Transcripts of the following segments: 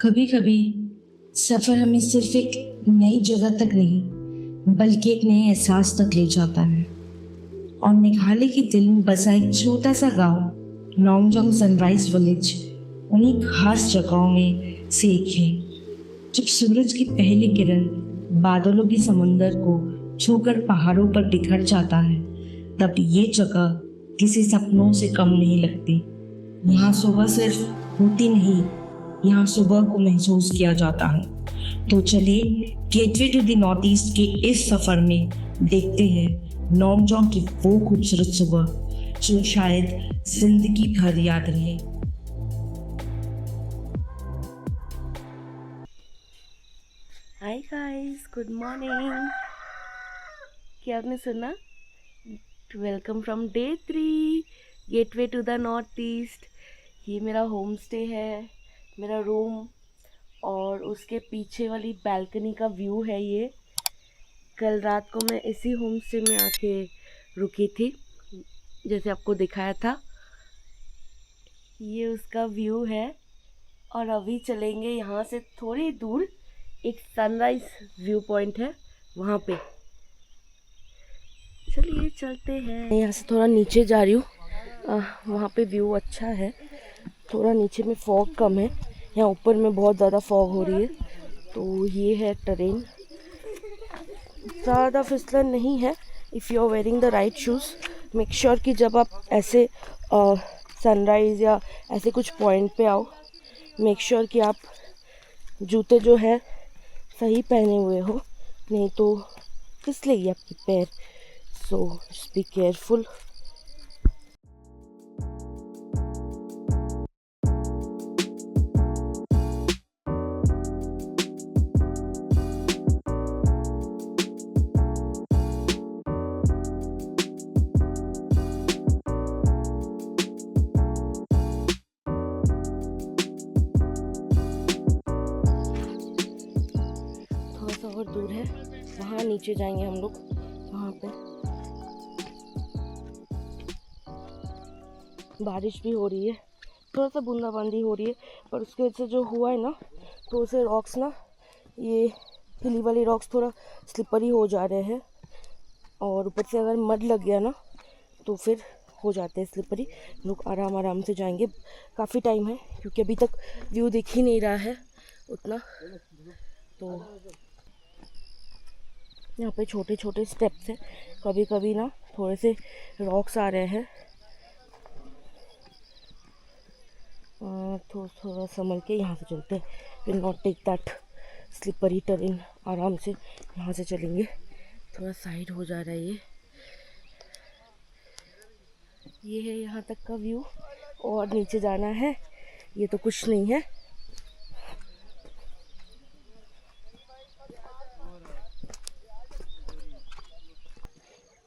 कभी कभी सफर हमें सिर्फ एक नई जगह तक नहीं बल्कि एक नए एहसास तक ले जाता है। और मेघालय के दिल में बसा एक छोटा सा गांव नौंगजोंग सनराइज विलेज उन्हीं खास जगहों में से एक है। जब सूरज की पहली किरण बादलों के समुंदर को छूकर पहाड़ों पर बिखर जाता है, तब ये जगह किसी सपनों से कम नहीं लगती। यहाँ सुबह सिर्फ होती नहीं, यहाँ सुबह को महसूस किया जाता है। तो चलिए gateway to the north east के इस सफर में देखते हैं नौमजोंग की वो खूबसूरत सुबह जो शायद जिंदगी भर याद रहे। Hi guys, good morning. क्या आपने सुना? Welcome from day 3 gateway to the north east. ये मेरा होम स्टे है, मेरा रूम, और उसके पीछे वाली बैल्कनी का व्यू है ये। कल रात को मैं इसी होम स्टे में आके रुकी थी, जैसे आपको दिखाया था। ये उसका व्यू है। और अभी चलेंगे यहाँ से थोड़ी दूर, एक सनराइज व्यू पॉइंट है वहाँ पे। चलिए चलते हैं। यहाँ से थोड़ा नीचे जा रही हूँ, वहाँ पे व्यू अच्छा है। थोड़ा नीचे में फॉग कम है, यहाँ ऊपर में बहुत ज़्यादा फॉग हो रही है। तो ये है टेरेन, ज़्यादा फिसलन नहीं है। If you are wearing the right shoes, make sure कि जब आप ऐसे सनराइज़ या ऐसे कुछ पॉइंट पे आओ, मेक श्योर कि आप जूते जो है सही पहने हुए हो, नहीं तो फिसलेगी आपकी पैर। So just be careful. थोड़ा सा और दूर है, वहाँ नीचे जाएंगे हम लोग। वहाँ पे बारिश भी हो रही है, थोड़ा सा बूंदाबांदी हो रही है, पर उसके वजह से जो हुआ है ना, तो उसे रॉक्स ना, ये हिली वाली रॉक्स थोड़ा स्लिपरी हो जा रहे हैं। और ऊपर से अगर मड लग गया ना तो फिर हो जाते हैं स्लिपरी। लोग आराम आराम से जाएंगे। काफ़ी टाइम है क्योंकि अभी तक व्यू दिख ही नहीं रहा है उतना। तो यहाँ पे छोटे छोटे स्टेप्स हैं, कभी कभी ना थोड़े से रॉक्स आ रहे हैं। तो थोड़ा संभल के यहाँ से चलते हैं, will not take that slippery terrain. आराम से यहाँ से चलेंगे। थोड़ा साइड हो जा रहा है ये है यहाँ तक का व्यू, और नीचे जाना है। ये तो कुछ नहीं है।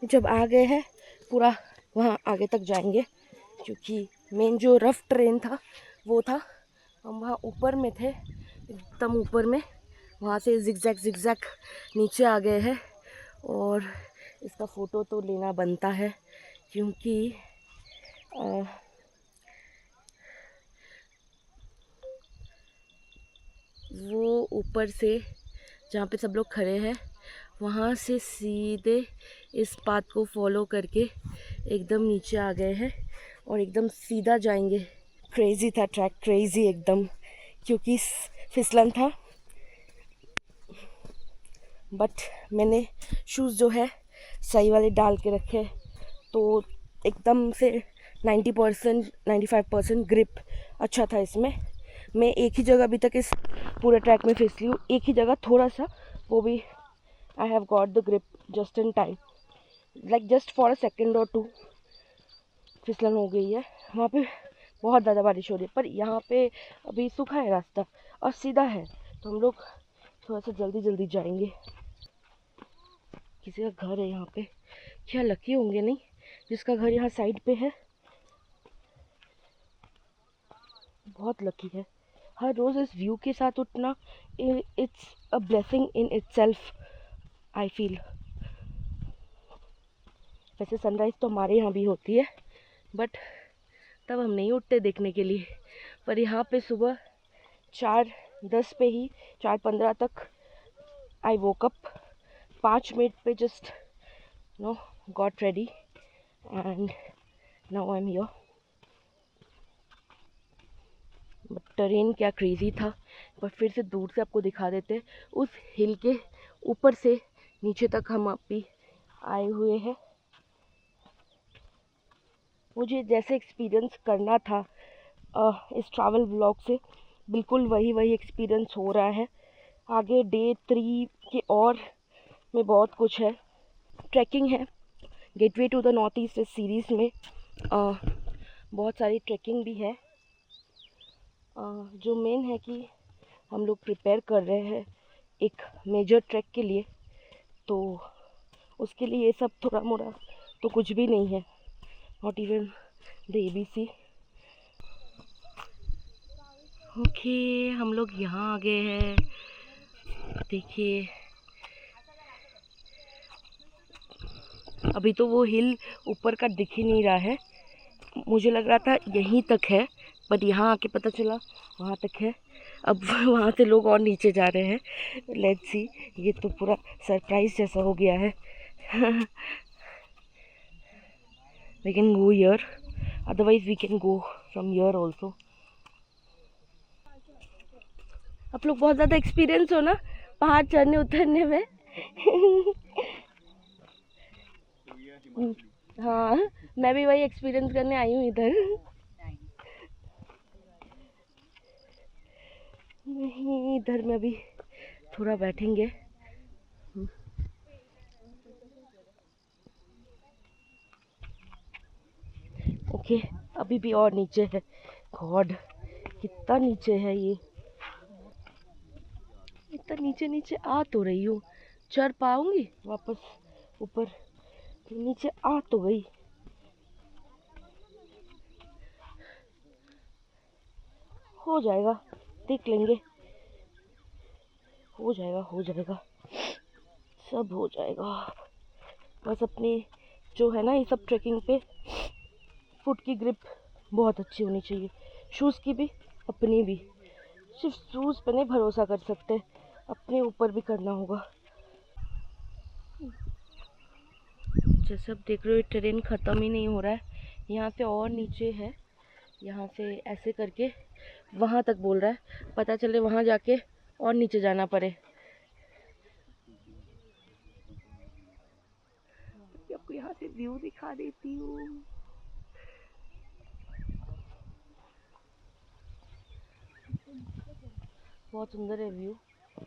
जब आ गए हैं पूरा, वहाँ आगे तक जाएंगे, क्योंकि मेन जो रफ ट्रेन था वो था। हम वहाँ ऊपर में थे, एकदम ऊपर में। वहाँ से जिगजैग नीचे आ गए हैं। और इसका फ़ोटो तो लेना बनता है, क्योंकि वो ऊपर से जहाँ पे सब लोग खड़े हैं, वहाँ से सीधे इस पाथ को फॉलो करके एकदम नीचे आ गए हैं और एकदम सीधा जाएंगे। क्रेज़ी था ट्रैक, क्रेज़ी एकदम, क्योंकि फिसलन था। बट मैंने शूज़ जो है सही वाले डाल के रखे, तो एकदम से 90% 95% ग्रिप अच्छा था इसमें। मैं एक ही जगह अभी तक इस पूरे ट्रैक में फिसली हूँ, एक ही जगह थोड़ा सा, वो भी I have got the grip just in time, like just for a second और टू फिसलन हो गई है। वहाँ पे बहुत ज़्यादा बारिश हो रही है, पर यहाँ पे अभी सूखा है रास्ता और सीधा है, तो हम लोग थोड़ा सा जल्दी जल्दी जाएंगे। किसी का घर है यहाँ पे, क्या लकी होंगे नहीं जिसका घर यहाँ साइड पे है, बहुत लकी है। हर रोज़ इस व्यू के साथ उठना, it's a blessing in itself, I feel. वैसे सनराइज़ तो हमारे यहाँ भी होती है, बट तब हम नहीं उठते देखने के लिए। पर यहाँ पे सुबह 4 10 पे ही 4:15 तक आई वोक अप, 5 मिनट पे just know got ready and now I am here. But train क्या क्रेजी था। पर फिर से दूर से आपको दिखा देते, उस हिल के ऊपर से नीचे तक हम अभी आए हुए हैं। मुझे जैसे एक्सपीरियंस करना था इस ट्रैवल व्लॉग से, बिल्कुल वही एक्सपीरियंस हो रहा है। आगे डे 3 के और में बहुत कुछ है। ट्रैकिंग है, gateway to the north east इस सीरीज़ में बहुत सारी ट्रैकिंग भी है। जो मेन है कि हम लोग प्रिपेयर कर रहे हैं एक मेजर ट्रैक के लिए, तो उसके लिए ये सब थोड़ा मोड़ा तो कुछ भी नहीं है, not even the ABC। Okay, हम लोग यहाँ आ गए हैं। देखिए अभी तो वो हिल ऊपर का दिख ही नहीं रहा है, मुझे लग रहा था यहीं तक है, बट यहाँ आके पता चला वहाँ तक है। अब वहाँ से लोग और नीचे जा रहे हैं। लेट्स सी, ये तो पूरा सरप्राइज जैसा हो गया है। We can go here, otherwise we can go from here also. आप लोग बहुत ज़्यादा एक्सपीरियंस हो ना पहाड़ चढ़ने उतरने में। हाँ, मैं भी वही एक्सपीरियंस करने आई हूँ इधर। नहीं, इधर में भी थोड़ा बैठेंगे। ओके, अभी भी और नीचे है। गॉड, कितना नीचे है ये। इतना नीचे नीचे आ तो रही हूँ, चढ़ पाऊंगी वापस ऊपर? नीचे आ तो गई। हो जाएगा, देख लेंगे, हो जाएगा हो जाएगा, सब हो जाएगा। बस अपनी जो है ना ये सब ट्रैकिंग पे फुट की ग्रिप बहुत अच्छी होनी चाहिए, शूज़ की भी अपनी भी। सिर्फ शूज़ पे नहीं भरोसा कर सकते, अपने ऊपर भी करना होगा। जैसे अब देख रहे हो ट्रेन ख़त्म ही नहीं हो रहा है, यहाँ से और नीचे है। यहाँ से ऐसे करके वहाँ तक बोल रहा है, पता चले वहाँ जाके और नीचे जाना पड़े। आपको यहाँ से व्यू दिखा देती हूँ। बहुत सुंदर है व्यू।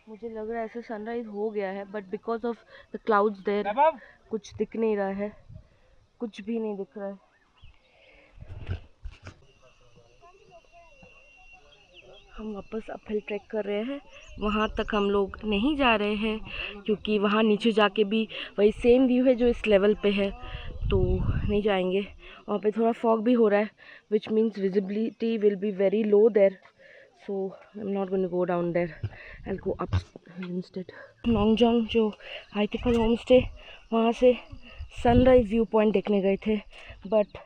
मुझे लग रहा है ऐसे सनराइज हो गया है, but because of the clouds there कुछ दिख नहीं रहा है, कुछ भी नहीं दिख रहा है। हम वापस अपहिल ट्रैक कर रहे हैं, वहाँ तक हम लोग नहीं जा रहे हैं क्योंकि वहाँ नीचे जाके भी वही सेम व्यू है जो इस लेवल पे है, तो नहीं जाएंगे। वहाँ पे थोड़ा फॉग भी हो रहा है, which means visibility will be very low there, so I'm not going to go down there, I'll go up instead. नोंगजोंग जो आइतिफल होम स्टे, वहाँ से सनराइज़ व्यू पॉइंट देखने गए थे, बट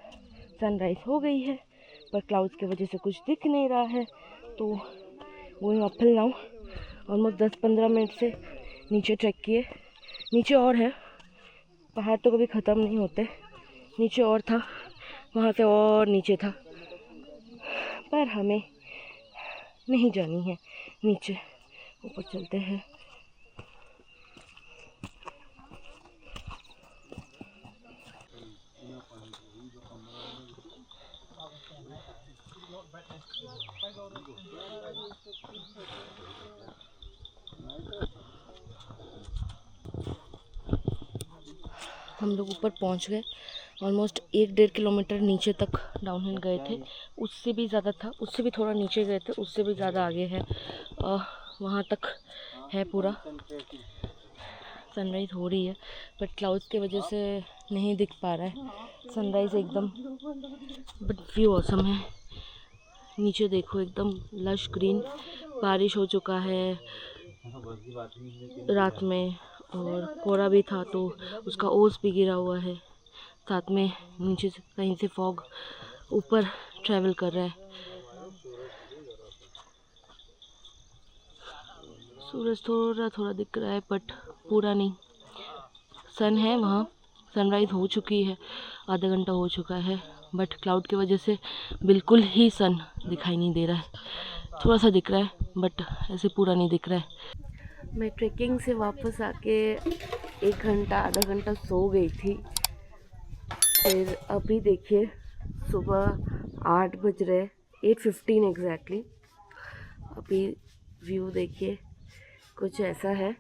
सनराइज़ हो गई है, पर क्लाउड्स की वजह से कुछ दिख नहीं रहा है, तो going uphill now. Almost 10-15 minute से नीचे ट्रैक किए। नीचे और है, पहाड़ तो कभी ख़त्म नहीं होते। नीचे और था, वहाँ से और नीचे था, पर हमें नहीं जानी है नीचे, ऊपर चलते हैं। हम लोग ऊपर पहुंच गए, ऑलमोस्ट 1-1.5 किलोमीटर नीचे तक डाउनहिल गए थे, उससे भी ज़्यादा था, उससे भी थोड़ा नीचे गए थे, उससे भी ज़्यादा आगे है। वहाँ तक है पूरा। सनराइज़ हो रही है, बट क्लाउड्स की वजह से नहीं दिख पा रहा है सनराइज़ एकदम, बट व्यू ऑसम है। नीचे देखो एकदम लश ग्रीन, बारिश हो चुका है रात में और कोहरा भी था, तो उसका ओस भी गिरा हुआ है, साथ में नीचे से कहीं से फॉग ऊपर ट्रैवल कर रहा है। सूरज थोड़ा थोड़ा दिख रहा है बट पूरा नहीं। सन है वहाँ, सनराइज़ हो चुकी है, आधा घंटा हो चुका है, बट क्लाउड की वजह से बिल्कुल ही सन दिखाई नहीं दे रहा है। थोड़ा सा दिख रहा है बट ऐसे पूरा नहीं दिख रहा है। मैं ट्रैकिंग से वापस आके 1 घंटा आधा घंटा सो गई थी। फिर अभी देखिए सुबह 8 बज रहे, 8:15 एग्जैक्टली। अभी व्यू देखिए कुछ ऐसा है।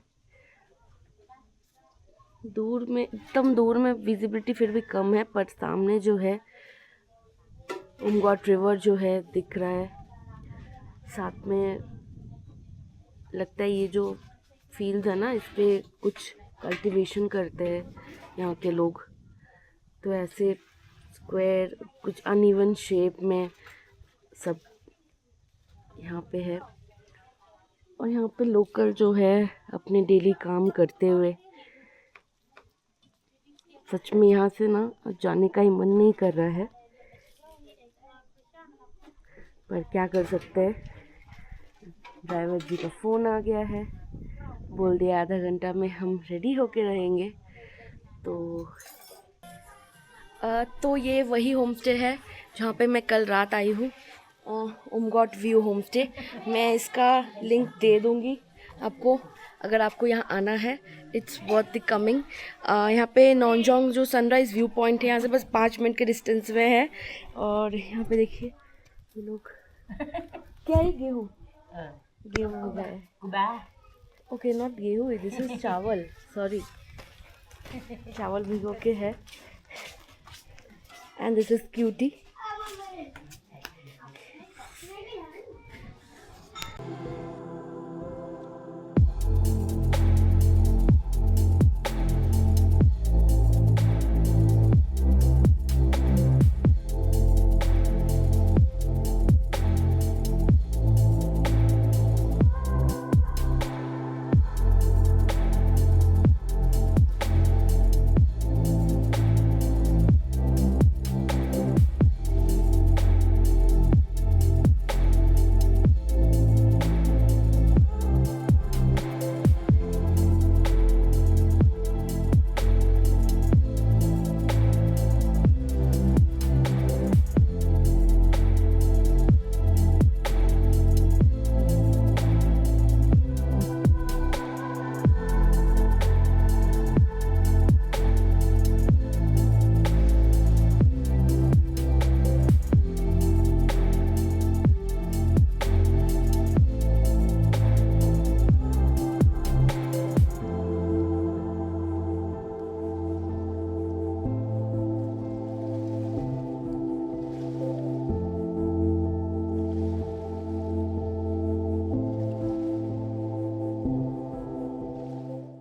दूर में, एकदम दूर में विजिबिलिटी फिर भी कम है, पर सामने जो है उमगॉट रिवर जो है दिख रहा है। साथ में लगता है ये जो फील्ड है ना, इस पे कुछ कल्टीवेशन करते हैं यहाँ के लोग। तो ऐसे स्क्वायर कुछ अनइवन शेप में सब यहाँ पे है। और यहाँ पे लोकल जो है अपने डेली काम करते हुए, सच में यहाँ से ना जाने का ही मन नहीं कर रहा है, पर क्या कर सकते हैं। ड्राइवर जी का फ़ोन आ गया है, बोल दिया आधा घंटा में हम रेडी होके रहेंगे। तो ये वही होम स्टे है जहाँ पे मैं कल रात आई हूँ, उमगॉट व्यू होम स्टे। मैं इसका लिंक दे दूँगी आपको, अगर आपको यहाँ आना है। It's worth the coming. यहाँ पे नॉनजोंग जो सनराइज़ व्यू पॉइंट है यहाँ से बस 5 मिनट के डिस्टेंस में है। और यहाँ पे देखिए ये लोग क्या है, गेहूँ हो गया है। ओके, नॉट गेहूँ, दिस इज चावल, सॉरी, चावल भिगो के है। एंड दिस इज क्यूटी।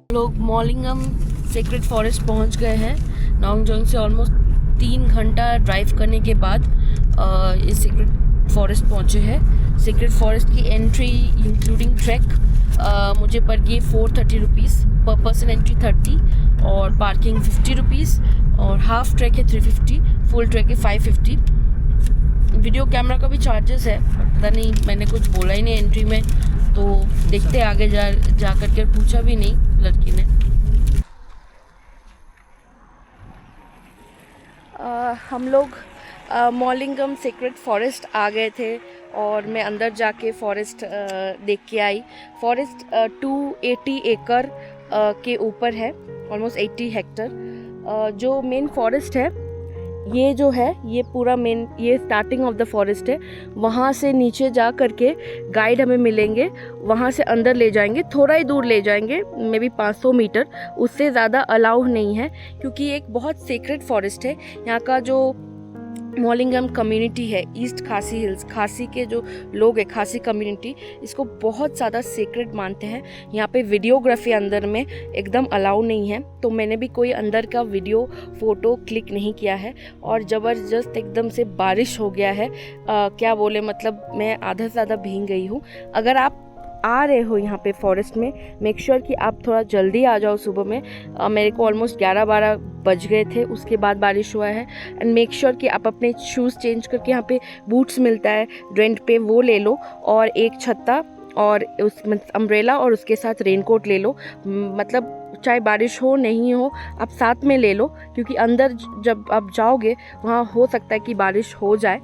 लोग मॉलिंगम सेक्रेड फॉरेस्ट पहुंच गए हैं। नॉन्गजोंग से ऑलमोस्ट 3 घंटा ड्राइव करने के बाद इस सेक्रेड फॉरेस्ट पहुंचे हैं। सेक्रेड फॉरेस्ट की एंट्री इंक्लूडिंग ट्रैक मुझे पड़ गई 430 रुपीज़ पर पर्सन। एंट्री 30 और पार्किंग 50 रुपीज़, और हाफ ट्रैक है 350, फुल ट्रैक है 550। वीडियो कैमरा का भी चार्जेस है, पता नहीं, मैंने कुछ बोला ही नहीं एंट्री में, तो देखते आगे जा करके, पूछा भी नहीं लड़की ने। हम लोग मॉलिंगम सेक्रेड फॉरेस्ट आ गए थे और मैं अंदर जाके फॉरेस्ट देख के आई। फॉरेस्ट 280 एकड़ के ऊपर है, ऑलमोस्ट 80 हेक्टर। जो मेन फॉरेस्ट है ये जो है, ये पूरा मेन, ये स्टार्टिंग ऑफ द फॉरेस्ट है। वहाँ से नीचे जा करके गाइड हमें मिलेंगे, वहाँ से अंदर ले जाएंगे, थोड़ा ही दूर ले जाएंगे, मे बी 500 मीटर, उससे ज़्यादा अलाउ नहीं है, क्योंकि एक बहुत सीक्रेट फॉरेस्ट है। यहाँ का जो मॉलिंगम कम्युनिटी है, ईस्ट खासी हिल्स, खासी के जो लोग हैं, खासी कम्युनिटी, इसको बहुत ज़्यादा सीक्रेट मानते हैं। यहाँ पे वीडियोग्राफी अंदर में एकदम अलाउ नहीं है, तो मैंने भी कोई अंदर का वीडियो फ़ोटो क्लिक नहीं किया है। और ज़बरदस्त एकदम से बारिश हो गया है, क्या बोले, मतलब मैं आधा से ज़्यादा भीग गई हूँ। अगर आप आ रहे हो यहाँ पे फॉरेस्ट में, मेक श्योर कि आप थोड़ा जल्दी आ जाओ सुबह में। मेरे को ऑलमोस्ट 11-12 बज गए थे, उसके बाद बारिश हुआ है। एंड मेक श्योर कि आप अपने शूज़ चेंज करके, यहाँ पे बूट्स मिलता है रेंट पे, वो ले लो, और एक छत्ता और उस अम्ब्रेला और उसके साथ रेनकोट ले लो। मतलब चाहे बारिश हो नहीं हो, आप साथ में ले लो, क्योंकि अंदर जब आप जाओगे वहाँ हो सकता है कि बारिश हो जाए।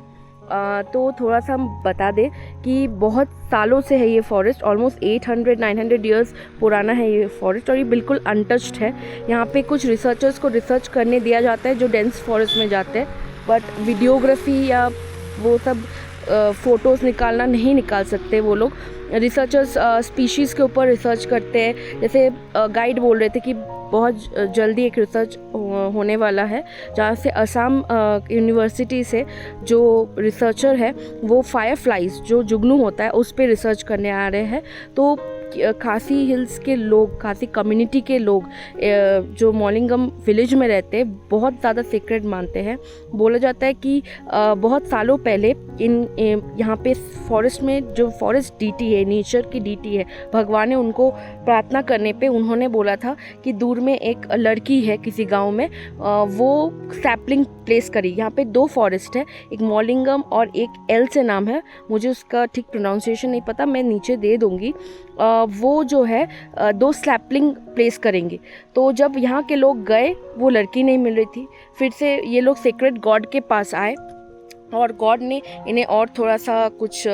तो थोड़ा सा हम बता दें कि बहुत सालों से है ये फॉरेस्ट, ऑलमोस्ट 800-900 ईयर्स पुराना है ये फॉरेस्ट, और ये बिल्कुल अनटच्ड है। यहाँ पे कुछ रिसर्चर्स को रिसर्च करने दिया जाता है जो डेंस फॉरेस्ट में जाते हैं, बट वीडियोग्राफी या वो सब फ़ोटोज़ निकालना नहीं निकाल सकते वो लोग। रिसर्चर्स स्पीशीज़ के ऊपर रिसर्च करते हैं। जैसे गाइड बोल रहे थे कि बहुत जल्दी एक रिसर्च होने वाला है, जहाँ से असम यूनिवर्सिटी से जो रिसर्चर है वो फायरफ्लाइज जो जुगनू होता है उस पर रिसर्च करने आ रहे हैं। तो खासी हिल्स के लोग, खासी कम्युनिटी के लोग जो मॉलिंगम विलेज में रहते हैं बहुत ज़्यादा सीक्रेट मानते हैं। बोला जाता है कि बहुत सालों पहले यहाँ पे फॉरेस्ट में जो फॉरेस्ट डीटी है, नेचर की डीटी है, भगवान ने उनको प्रार्थना करने पे उन्होंने बोला था कि दूर में एक लड़की है किसी गांव में, वो सैपलिंग प्लेस करी। यहाँ पे 2 फॉरेस्ट है, एक मॉलिंगम और एक एल से नाम है, मुझे उसका ठीक प्रोनाउंसिएशन नहीं पता, मैं नीचे दे दूँगी। वो जो है 2 सैपलिंग प्लेस करेंगे। तो जब यहाँ के लोग गए वो लड़की नहीं मिल रही थी, फिर से ये लोग सीक्रेट गॉड के पास आए और गॉड ने इन्हें और थोड़ा सा कुछ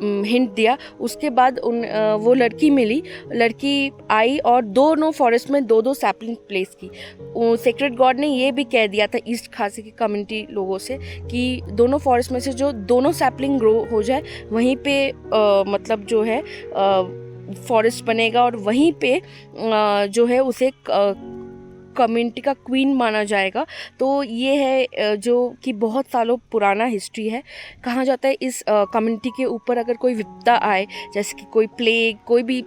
हिंट दिया। उसके बाद वो लड़की मिली, लड़की आई और दोनों फॉरेस्ट में 2-2 सैपलिंग प्लेस की। सीक्रेट गॉड ने ये भी कह दिया था ईस्ट खासी की कम्युनिटी लोगों से कि दोनों फॉरेस्ट में से जो दोनों सैपलिंग ग्रो हो जाए वहीं पे मतलब जो है फॉरेस्ट बनेगा और वहीं पे जो है उसे कम्युनिटी का क्वीन माना जाएगा। तो ये है जो कि बहुत सालों पुराना हिस्ट्री है। कहा जाता है इस कम्युनिटी के ऊपर अगर कोई विपदा आए, जैसे कि कोई प्लेग, कोई भी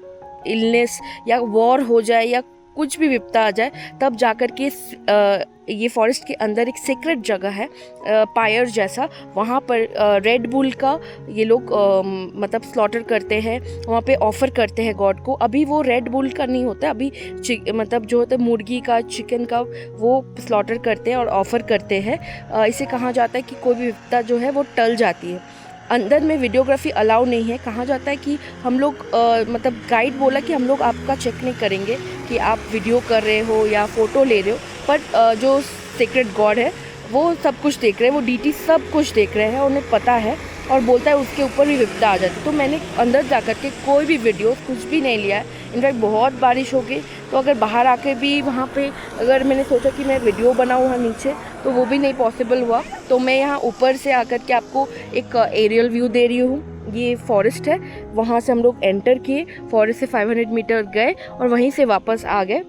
इलनेस या वॉर हो जाए या कुछ भी विपदा आ जाए, तब जाकर के ये फॉरेस्ट के अंदर एक सीक्रेट जगह है पायर जैसा, वहाँ पर रेड बुल का ये लोग मतलब स्लॉटर करते हैं, वहाँ पे ऑफ़र करते हैं गॉड को। अभी वो रेड बुल का नहीं होता, अभी मतलब जो होता है मुर्गी का, चिकन का, वो स्लॉटर करते हैं और ऑफ़र करते हैं। इसे कहा जाता है कि कोई भी विपदा जो है वो टल जाती है। अंदर में वीडियोग्राफी अलाउ नहीं है। कहा जाता है कि हम लोग मतलब गाइड बोला कि हम लोग आपका चेक नहीं करेंगे कि आप वीडियो कर रहे हो या फ़ोटो ले रहे हो, बट जो सीक्रेट गॉड है वो सब कुछ देख रहे हैं, वो डीटी सब कुछ देख रहे हैं, उन्हें पता है और बोलता है उसके ऊपर भी विपदा आ जाती है। तो मैंने अंदर जाकर के कोई भी वीडियो कुछ भी नहीं लिया है। इनफैक्ट बहुत बारिश हो गई, तो अगर बाहर आके भी वहाँ पे अगर मैंने सोचा कि मैं वीडियो बनाऊँ वहाँ नीचे, तो वो भी नहीं पॉसिबल हुआ। तो मैं यहाँ ऊपर से आकर के आपको एक एरियल व्यू दे रही हूँ। ये फॉरेस्ट है, वहाँ से हम लोग एंटर किए, फॉरेस्ट से 500 मीटर गए और वहीं से वापस आ गए।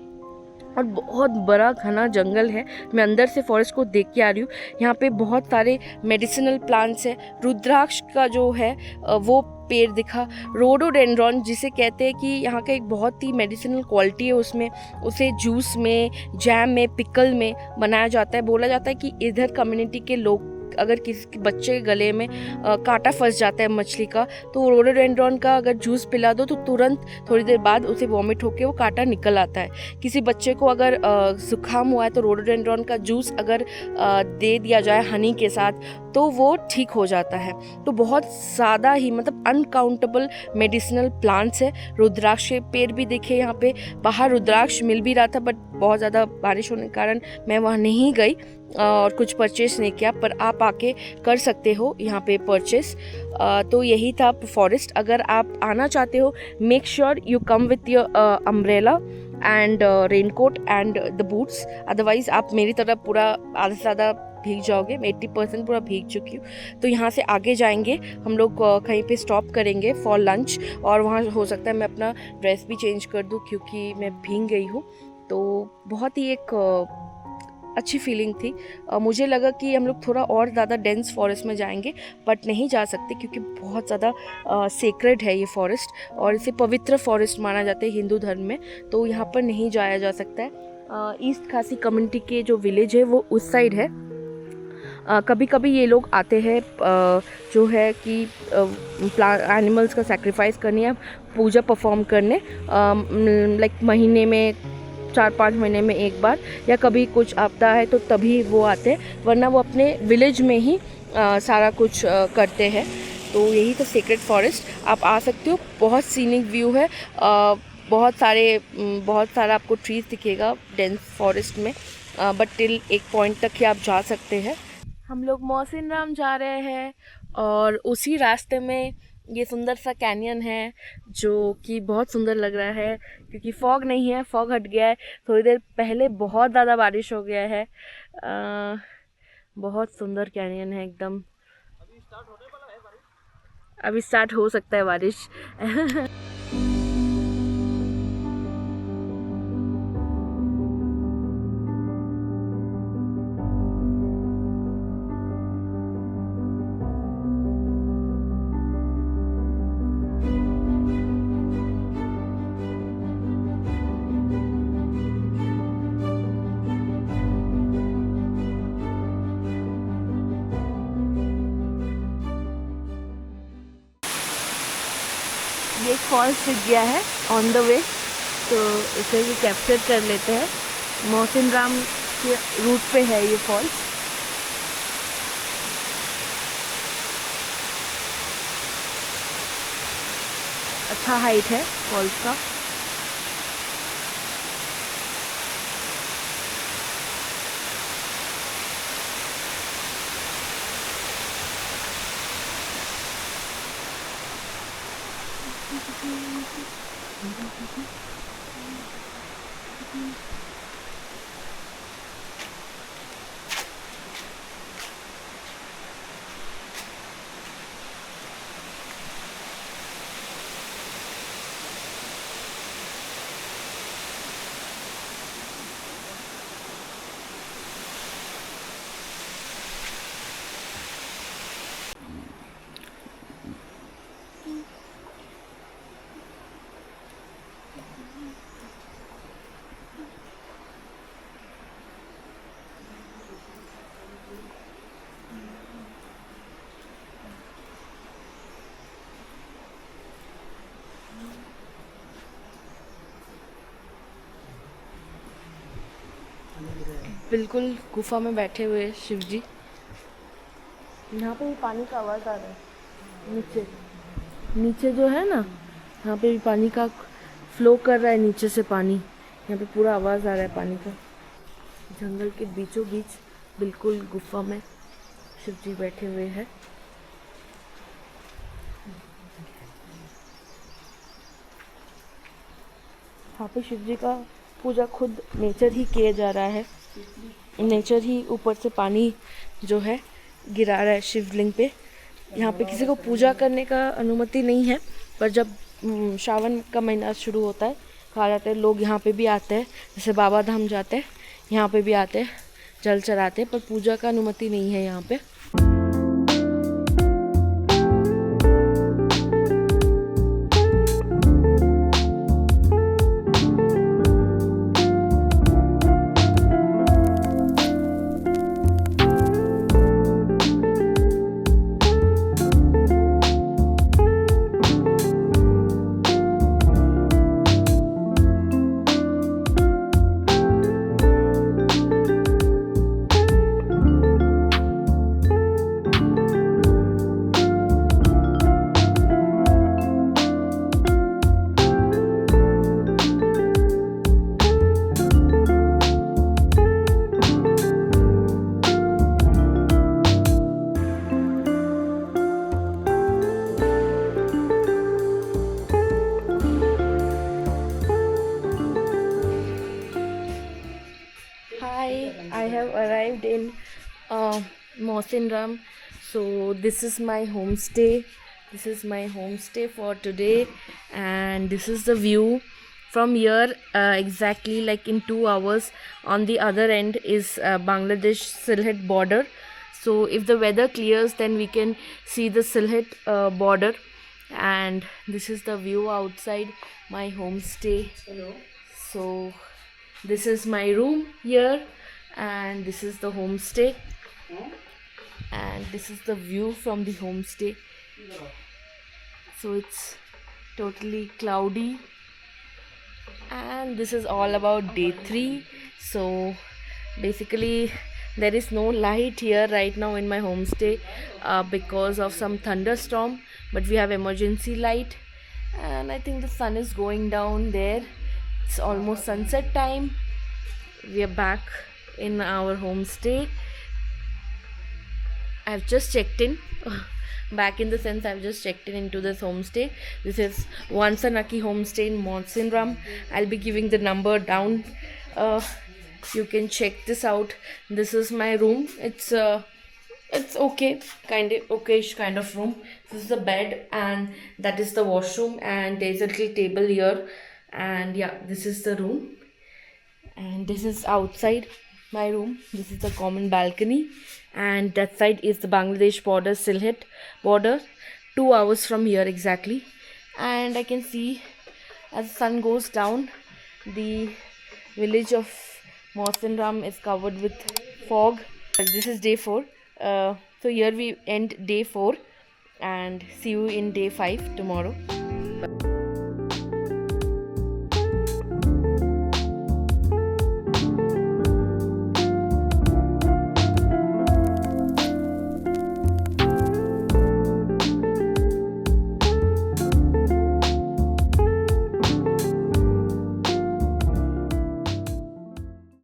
और बहुत बड़ा घना जंगल है। मैं अंदर से फॉरेस्ट को देख के आ रही हूँ। यहाँ पे बहुत सारे मेडिसिनल प्लांट्स है। रुद्राक्ष का जो है वो पेड़ दिखा, रोडोडेंड्रॉन जिसे कहते हैं कि यहाँ का एक बहुत ही मेडिसिनल क्वालिटी है उसमें, उसे जूस में, जैम में, पिकल में बनाया जाता है। बोला जाता है कि इधर कम्युनिटी के लोग अगर किसी बच्चे के गले में कांटा फंस जाता है मछली का, तो रोडोडेंड्रॉन का अगर जूस पिला दो तो तुरंत थोड़ी देर बाद उसे वॉमिट होकर वो कांटा निकल आता है। किसी बच्चे को अगर जुकाम हुआ है तो रोडोडेंड्रॉन का जूस अगर दे दिया जाए हनी के साथ तो वो ठीक हो जाता है। तो बहुत ज़्यादा ही मतलब अनकाउंटेबल मेडिसिनल प्लांट्स है। रुद्राक्ष के पेड़ भी देखे यहाँ पे, बाहर रुद्राक्ष मिल भी रहा था, बट बहुत ज़्यादा बारिश होने के कारण मैं वहाँ नहीं गई और कुछ परचेस नहीं किया, पर आप आके कर सकते हो यहाँ पे परचेस। तो यही था फॉरेस्ट। अगर आप आना चाहते हो, make sure you come with your umbrella and raincoat and the boots, otherwise आप मेरी तरह पूरा आधा से ज़्यादा भीग जाओगे। मैं 80% पूरा भीग चुकी हूँ। तो यहाँ से आगे जाएंगे हम लोग, कहीं पे स्टॉप करेंगे फॉर लंच, और वहाँ हो सकता है मैं अपना ड्रेस भी चेंज कर दूँ क्योंकि मैं भीग गई हूँ। तो बहुत ही एक अच्छी फीलिंग थी। मुझे लगा कि हम लोग थोड़ा और ज़्यादा डेंस फॉरेस्ट में जाएंगे, बट नहीं जा सकते क्योंकि बहुत ज़्यादा सेक्रेड है ये फॉरेस्ट और इसे पवित्र फॉरेस्ट माना जाता है हिंदू धर्म में, तो यहाँ पर नहीं जाया जा सकता है। ईस्ट खासी कम्युनिटी के जो विलेज है वो उस साइड है। कभी कभी ये लोग आते हैं जो है कि एनिमल्स का सैक्रिफाइस करने या पूजा परफॉर्म करने, लाइक महीने में 4-5 महीने में एक बार, या कभी कुछ आपदा है तो तभी वो आते हैं, वरना वो अपने विलेज में ही सारा कुछ करते हैं। तो यही था सेक्रेड फॉरेस्ट, आप आ सकते हो। बहुत सीनिक व्यू है, बहुत सारा आपको ट्रीज दिखेगा डेंस फॉरेस्ट में, बट टिल एक पॉइंट तक ही आप जा सकते हैं। हम लोग मोहसिन राम जा रहे हैं और उसी रास्ते में ये सुंदर सा कैनियन है जो कि बहुत सुंदर लग रहा है क्योंकि फॉग नहीं है, फॉग हट गया है। थोड़ी देर पहले बहुत ज़्यादा बारिश हो गया है। बहुत सुंदर कैनियन है एकदम। अभी स्टार्ट हो सकता है बारिश। ये फॉल्स दिख गया है ऑन द वे, तो इसे भी कैप्चर कर लेते हैं। मोहसिन राम के रूट पे है ये फॉल्स। अच्छा हाइट है फॉल्स का। बिल्कुल गुफा में बैठे हुए शिव जी। यहाँ पे भी पानी का आवाज़ आ रहा है। नीचे जो है ना, यहाँ पे भी पानी का फ्लो कर रहा है, नीचे से पानी। यहाँ पे पूरा आवाज़ आ रहा है पानी का। जंगल के बीचों बीच बिल्कुल गुफा में शिव जी बैठे हुए हैं। यहाँ पे शिव जी का पूजा खुद नेचर ही किया जा रहा है। नेचर ही ऊपर से पानी जो है गिरा रहा है शिवलिंग पे। यहाँ पे किसी को पूजा करने का अनुमति नहीं है, पर जब श्रावण का महीना शुरू होता है, कहा जाता है लोग यहाँ पे भी आते हैं, जैसे बाबा धाम जाते हैं यहाँ पे भी आते हैं, जल चढ़ाते हैं, पर पूजा का अनुमति नहीं है यहाँ पे। I have arrived in Mosin Ram. So this is my homestay. This is my homestay for today, and this is the view from here. Exactly like in 2 hours, on the other end is Bangladesh Sylhet border. So if the weather clears, then we can see the Sylhet border. And this is the view outside my homestay. Hello. So this is my room here, and this is the homestay, and this is the view from the homestay. So it's totally cloudy, and this is all about day 3. So basically There is no light here right now in my homestay because of some thunderstorm, but we have emergency light, and I think the sun is going down there. It's almost sunset time. We are back in our homestay. I've just checked in. Back in the sense, I've just checked in into this homestay. This is Wansanaki Homestay in Mawsynram. I'll be giving the number down. You can check this out. This is my room. It's okay, kind of okayish kind of room. This is the bed, and that is the washroom, and there's a little table here. And yeah, this is the room, and this is outside my room. This is the common balcony, and that side is the Bangladesh border, Sylhet border, 2 hours from here exactly. And I can see as the sun goes down, the village of Mawsynram is covered with fog. This is day 4. So here we end day 4, and see you in day 5 tomorrow.